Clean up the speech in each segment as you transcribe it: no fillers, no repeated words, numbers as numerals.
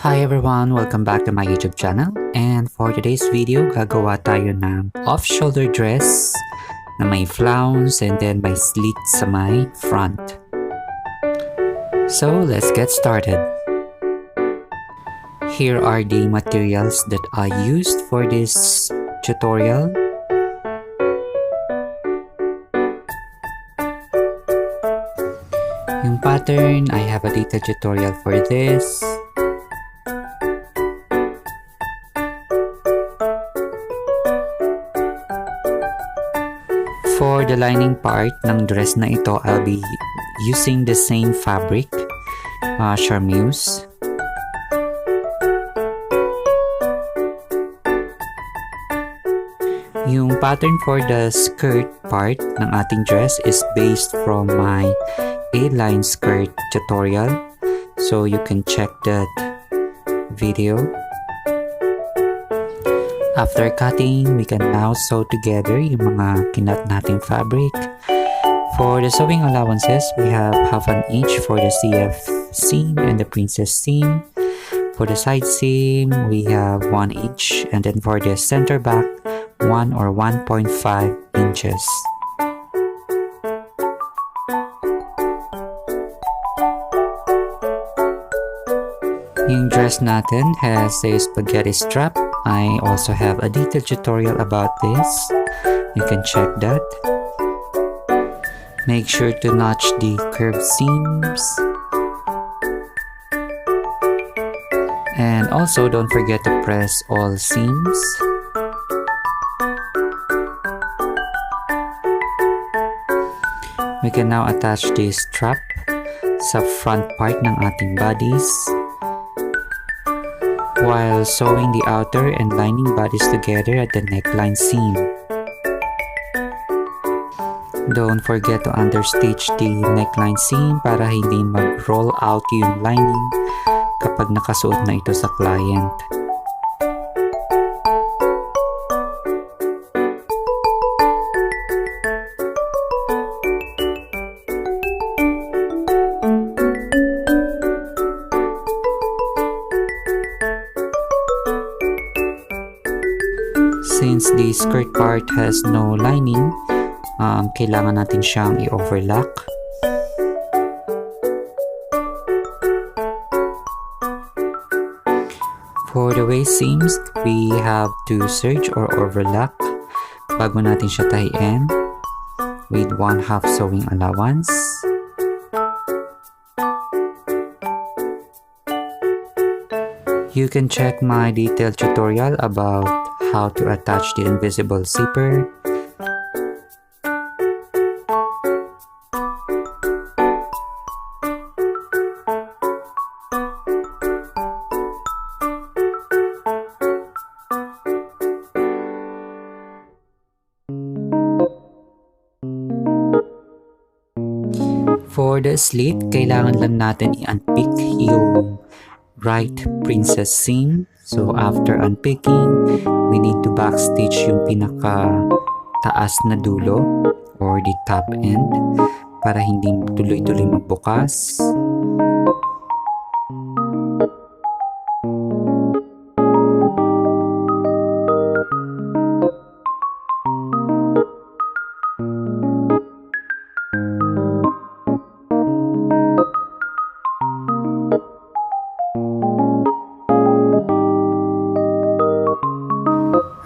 Hi everyone! Welcome back to my YouTube channel. And for today's video, gagawa tayo ng off-shoulder dress na may flounce and then may slit sa may front. So let's get started. Here are the materials that I used for this tutorial. Yung pattern, I have a detailed tutorial for this. For the lining part ng dress na ito, I'll be using the same fabric, Charmeuse. Yung pattern for the skirt part ng ating dress is based from my A-line skirt tutorial, so you can check that video. After cutting, we can now sew together yung mga kinat nating fabric. For the sewing allowances, we have 1/2 inch for the CF seam and the princess seam. For the side seam, we have 1 inch, and then for the center back, 1 or 1.5 inches. Yung dress natin has a spaghetti strap. I also have a detailed tutorial about this. You can check that. Make sure to notch the curved seams. And also don't forget to press all seams. We can now attach this strap sa front part ng ating bodies, while sewing the outer and lining bodies together at the neckline seam. Don't forget to understitch the neckline seam para hindi mag-roll out yung lining kapag nakasuot na ito sa client. Since the skirt part has no lining, kailangan natin siyang i-overlock. For the waist seams, we have to serge or overlock bago natin siya tahiin with 1/2 sewing allowance. You can check my detailed tutorial about how to attach the invisible zipper. For the slit, kailangan lang natin i-unpick yung right princess seam. So after unpicking, we need to backstitch yung pinaka taas na dulo or the top end para hindi tuloy-tuloy magbukas.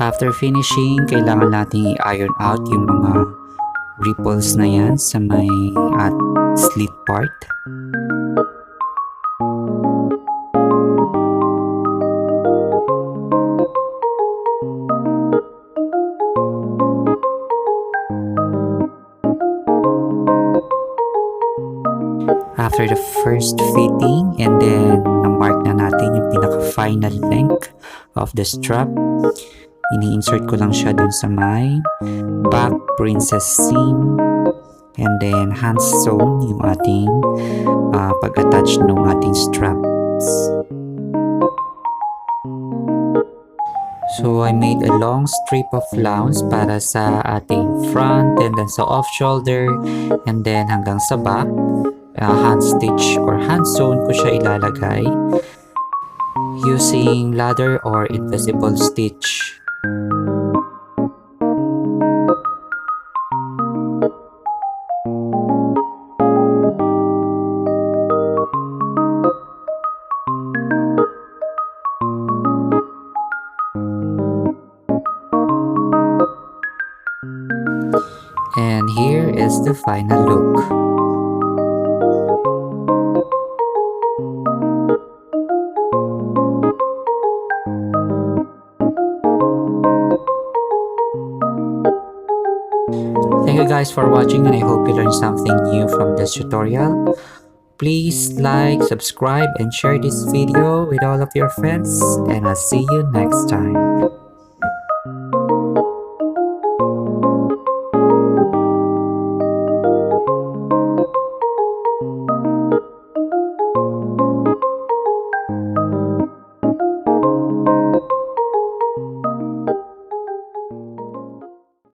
After finishing, kailangan nating i-iron out yung mga ripples na yan sa may slit part. After the first fitting, and then na-mark na natin yung pinaka-final length of the strap, ini-insert ko lang siya dun sa may back princess seam, and then hand sewn yung ating pag-attach ng ating straps. So I made a long strip of flounce para sa ating front, and then sa off shoulder, and then hanggang sa back. Hand stitch or hand sewn ko siya ilalagay. using ladder or invisible stitch. And here is the final look. Thank you guys for watching, and I hope you learned something new from this tutorial. Please like, subscribe, and share this video with all of your friends, and I'll see you next time.